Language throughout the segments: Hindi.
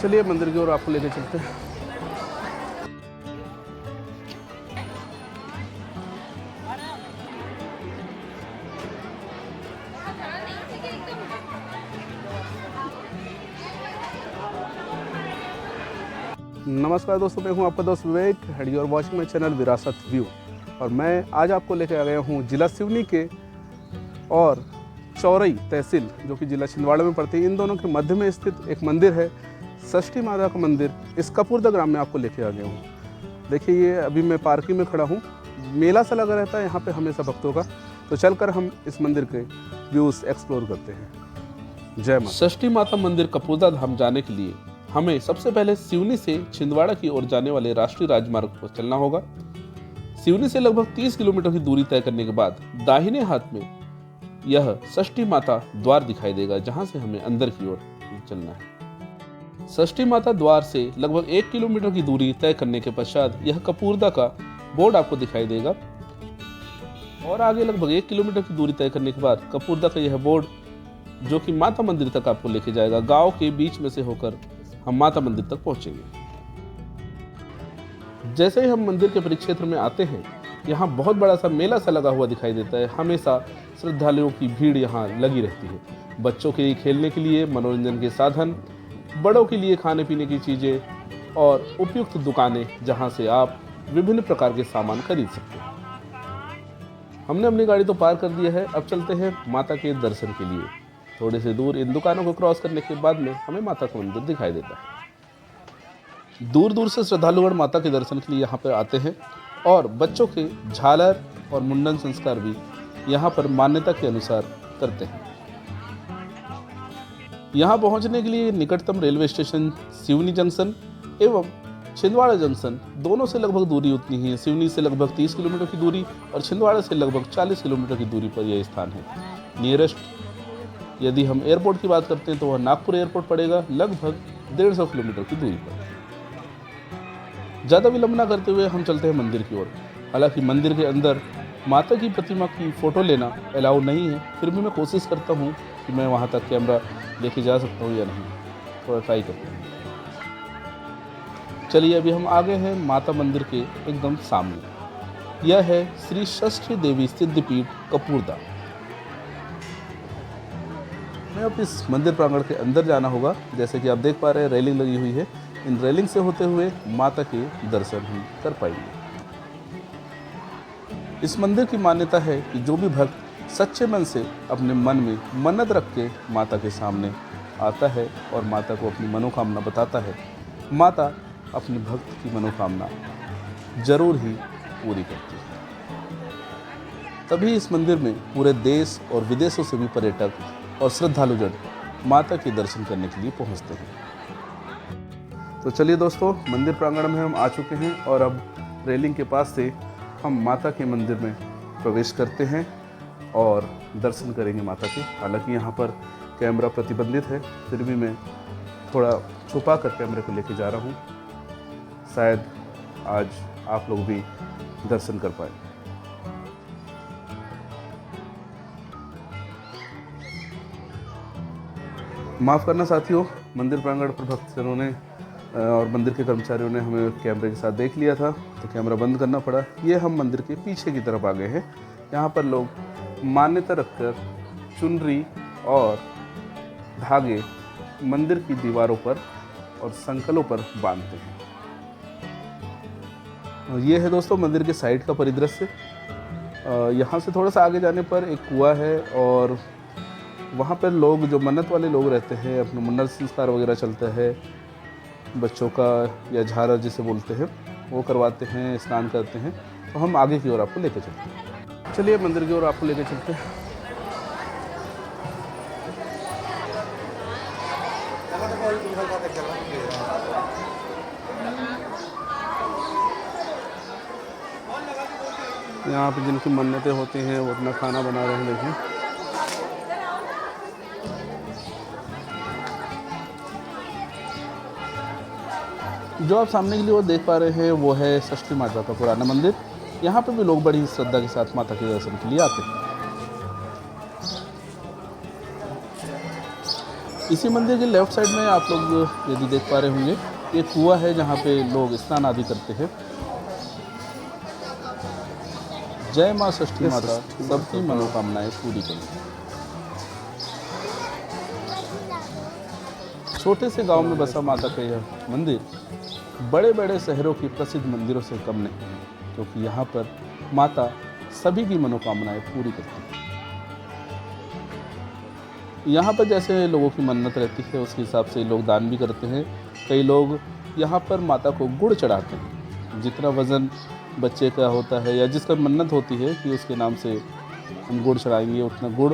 चलिए मंदिर की ओर आपको लेके चलते हैं। नमस्कार दोस्तों, मैं हूं आपका दोस्त Vivek and you are watching my channel Virasat view. और मैं आज आपको लेकर आ गया हूं जिला सिवनी के और चौरई तहसील जो कि जिला छिंदवाड़ा में पड़ती है, इन दोनों के मध्य में स्थित एक मंदिर है षष्ठी माता का मंदिर। इस कपूरदा ग्राम में आपको लेके आ गया हूँ। देखिए ये अभी मैं पार्किंग में खड़ा हूँ। मेला सा लगा रहता है यहाँ पे हमेशा भक्तों का, तो चलकर हम इस मंदिर के व्यूज़ एक्सप्लोर करते हैं। जय माता। षष्ठी माता मंदिर कपूरदा धाम जाने के लिए हमें सबसे पहले सिवनी से छिंदवाड़ा की ओर जाने वाले राष्ट्रीय राजमार्ग पर चलना होगा। सिवनी से लगभग 30 किलोमीटर की दूरी तय करने के बाद दाहिने हाथ में यह षष्ठी माता द्वार दिखाई देगा, जहां से हमें अंदर की ओर चलना है। षष्ठी माता द्वार से लगभग 1 किलोमीटर की दूरी तय करने के पश्चात यह कपूरदा का बोर्ड आपको दिखाई देगा और आगे लगभग 1 किलोमीटर की दूरी तय करने के बाद कपूरदा का यह बोर्ड जो कि माता मंदिर तक आपको लेके जाएगा। गांव के बीच में से होकर हम माता मंदिर तक पहुंचेंगे। जैसे ही हम मंदिर के परिक्षेत्र में आते हैं, यहाँ बहुत बड़ा सा मेला सा लगा हुआ दिखाई देता है। हमेशा श्रद्धालुओं की भीड़ यहाँ लगी रहती है। बच्चों के लिए खेलने के लिए मनोरंजन के साधन, बड़ों के लिए खाने पीने की चीज़ें और उपयुक्त दुकानें जहाँ से आप विभिन्न प्रकार के सामान खरीद सकते हैं। हमने अपनी गाड़ी तो पार कर दिया है, अब चलते हैं माता के दर्शन के लिए। थोड़े से दूर इन दुकानों को क्रॉस करने के बाद में हमें माता का मंदिर दिखाई देता है। दूर दूर से श्रद्धालुगण माता के दर्शन के लिए यहाँ पर आते हैं और बच्चों के झालर और मुंडन संस्कार भी यहाँ पर मान्यता के अनुसार करते हैं। यहाँ पहुँचने के लिए निकटतम रेलवे स्टेशन सिवनी जंक्शन एवं छिंदवाड़ा जंक्शन दोनों से लगभग दूरी उतनी ही है। सिवनी से लगभग 30 किलोमीटर की दूरी और छिंदवाड़ा से लगभग 40 किलोमीटर की दूरी पर यह स्थान है। नियरेस्ट यदि हम एयरपोर्ट की बात करते हैं तो वह नागपुर एयरपोर्ट पड़ेगा, लगभग 150 किलोमीटर की दूरी पर। ज़्यादा विलंब न करते हुए हम चलते हैं मंदिर की ओर। हालांकि मंदिर के अंदर माता की प्रतिमा की फ़ोटो लेना अलाउ नहीं है, फिर भी मैं कोशिश करता हूँ कि मैं वहाँ तक कैमरा लेके जा सकता हूँ या नहीं, थोड़ा ट्राई करते हैं। चलिए अभी हम आ गए हैं माता मंदिर के एकदम सामने। यह है श्री षष्ठी देवी सिद्धपीठ कपूरदा। मैं अब इस मंदिर प्रांगण के अंदर जाना होगा। जैसे कि आप देख पा रहे हैं रेलिंग लगी हुई है, इन रेलिंग से होते हुए माता के दर्शन हम कर पाएंगे। इस मंदिर की मान्यता है कि जो भी भक्त सच्चे मन से अपने मन में मन्नत रख के माता के सामने आता है और माता को अपनी मनोकामना बताता है, माता अपने भक्त की मनोकामना जरूर ही पूरी करती है। तभी इस मंदिर में पूरे देश और विदेशों से भी पर्यटक और श्रद्धालुजन माता के दर्शन करने के लिए पहुंचते हैं। तो चलिए दोस्तों, मंदिर प्रांगण में हम आ चुके हैं और अब रेलिंग के पास से हम माता के मंदिर में प्रवेश करते हैं और दर्शन करेंगे माता के। हालांकि यहाँ पर कैमरा प्रतिबंधित है, फिर भी मैं थोड़ा छुपा कर कैमरे को लेके जा रहा हूँ। शायद आज आप लोग भी दर्शन कर पाए। माफ़ करना साथियों, मंदिर प्रांगण पर भक्तजनों ने और मंदिर के कर्मचारियों ने हमें कैमरे के साथ देख लिया था, तो कैमरा बंद करना पड़ा। ये हम मंदिर के पीछे की तरफ आ गए हैं। यहाँ पर लोग मान्यता रखकर चुनरी और धागे मंदिर की दीवारों पर और संकलों पर बांधते हैं। और ये है दोस्तों मंदिर के साइड का परिदृश्य। यहाँ से थोड़ा सा आगे जाने पर एक कुआं है और वहाँ पर लोग जो मन्नत वाले लोग रहते हैं, अपना मुंडन संस्कार वगैरह चलता है, बच्चों का या झालर जिसे बोलते हैं वो करवाते हैं, स्नान करते हैं। तो हम आगे की ओर आपको लेकर चलते हैं। चलिए मंदिर की ओर आपको लेकर चलते हैं। यहाँ पे जिनकी मन्नतें होती हैं वो अपना खाना बना रहे हैं। देखिए जो आप सामने के लिए वो देख पा रहे हैं वो है षष्ठी माता का पुराना मंदिर। यहाँ पे भी लोग बड़ी श्रद्धा के साथ माता के दर्शन के लिए आते हैं। इसी मंदिर के लेफ्ट साइड में आप लोग यदि देख पा रहे होंगे, ये कुआं है जहाँ पे लोग स्नान आदि करते हैं। जय माँ षष्ठी माता सबकी मनोकामनाएं पूरी करें। छोटे से गांव में बसा माता का यह मंदिर बड़े बड़े शहरों की प्रसिद्ध मंदिरों से कम नहीं है, क्योंकि यहाँ पर माता सभी की मनोकामनाएं पूरी करती है। यहाँ पर जैसे लोगों की मन्नत रहती है उसके हिसाब से लोग दान भी करते हैं। कई लोग यहाँ पर माता को गुड़ चढ़ाते हैं। जितना वज़न बच्चे का होता है या जिसका मन्नत होती है कि उसके नाम से हम गुड़ चढ़ाएंगे, उतना गुड़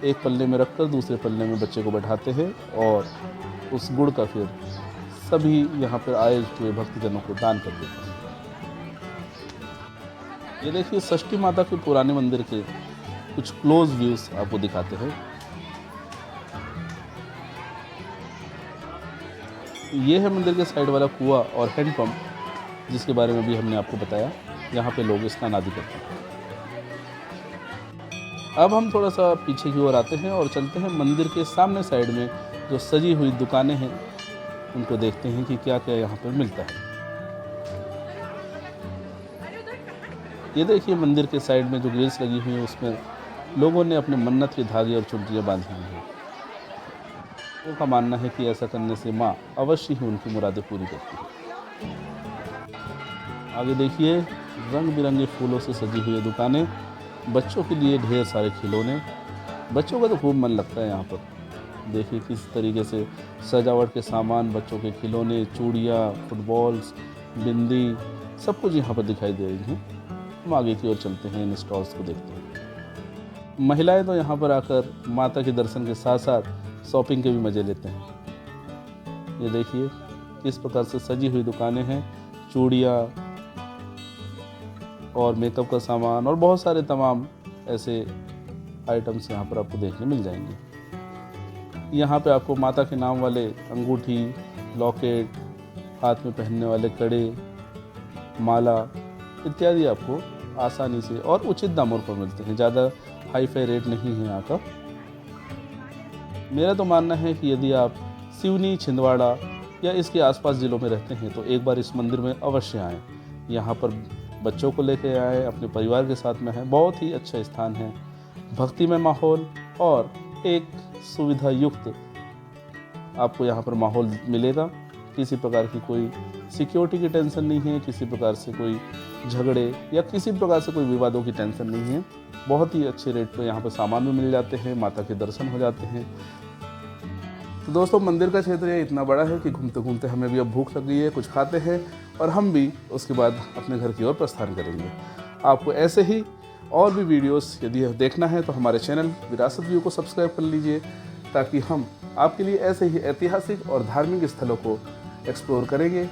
एक पल्ले में रखकर दूसरे पल्ले में बच्चे को बैठाते हैं और उस गुड़ का फिर सभी यहाँ पर आए हुए भक्तजनों को दान कर देते हैं। ये देखिए षष्ठी माता के पुराने मंदिर के कुछ क्लोज व्यूज आपको दिखाते हैं। ये है मंदिर के साइड वाला कुआं और हैंडपंप, जिसके बारे में भी हमने आपको बताया। यहाँ पे लोग स्नान आदि करते हैं। अब हम थोड़ा सा पीछे की ओर आते हैं और चलते हैं मंदिर के सामने साइड में जो सजी हुई दुकानें हैं, उनको देखते हैं कि क्या क्या यहाँ पर मिलता है। ये देखिए मंदिर के साइड में जो ग्रिल्स लगी हुई है उसमें लोगों ने अपने मन्नत के धागे और चुनरियाँ बांधी हुई हैं। उनका मानना है कि ऐसा करने से माँ अवश्य ही उनकी मुरादें पूरी करती है। आगे देखिए रंग बिरंगे फूलों से सजी हुई दुकानें, बच्चों के लिए ढेर सारे खिलौने। बच्चों का तो खूब मन लगता है यहाँ पर। देखिए किस तरीके से सजावट के सामान, बच्चों के खिलौने, चूड़ियाँ, फुटबॉल्स, बिंदी, सब कुछ यहाँ पर दिखाई दे रही हैं। हम आगे की ओर चलते हैं, इन स्टॉल्स को देखते हैं। महिलाएं तो यहाँ पर आकर माता के दर्शन के साथ साथ शॉपिंग के भी मज़े लेते हैं। ये देखिए किस प्रकार से सजी हुई दुकानें हैं, चूड़ियाँ और मेकअप का सामान और बहुत सारे तमाम ऐसे आइटम्स यहाँ पर आपको देखने मिल जाएंगे। यहाँ पे आपको माता के नाम वाले अंगूठी, लॉकेट, हाथ में पहनने वाले कड़े, माला इत्यादि आपको आसानी से और उचित दामों पर मिलते हैं। ज़्यादा हाई फाई रेट नहीं है यहाँ का। मेरा तो मानना है कि यदि आप सिवनी, छिंदवाड़ा या इसके आसपास ज़िलों में रहते हैं तो एक बार इस मंदिर में अवश्य आएँ। यहाँ पर बच्चों को लेकर आएँ, अपने परिवार के साथ में है। बहुत ही अच्छा स्थान है, भक्तिमय माहौल और एक सुविधा युक्त आपको यहाँ पर माहौल मिलेगा। किसी प्रकार की कोई सिक्योरिटी की टेंशन नहीं है, किसी प्रकार से कोई झगड़े या किसी प्रकार से कोई विवादों की टेंशन नहीं है। बहुत ही अच्छे रेट पे यहाँ पर सामान भी मिल जाते हैं, माता के दर्शन हो जाते हैं। तो दोस्तों मंदिर का क्षेत्र ये इतना बड़ा है कि घूमते घूमते हमें भी अब भूख लग गई है, कुछ खाते हैं और हम भी उसके बाद अपने घर की ओर प्रस्थान करेंगे। आपको ऐसे ही और भी वीडियोस यदि देखना है तो हमारे चैनल विरासत व्यू को सब्सक्राइब कर लीजिए, ताकि हम आपके लिए ऐसे ही ऐतिहासिक और धार्मिक स्थलों को एक्सप्लोर करेंगे।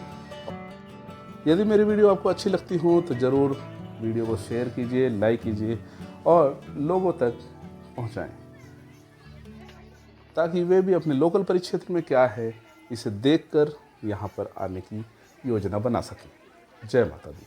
यदि मेरी वीडियो आपको अच्छी लगती हो तो ज़रूर वीडियो को शेयर कीजिए, लाइक कीजिए और लोगों तक पहुंचाएं, ताकि वे भी अपने लोकल परिक्षेत्र में क्या है इसे देखकर यहाँ पर आने की योजना बना सकें। जय माता दी।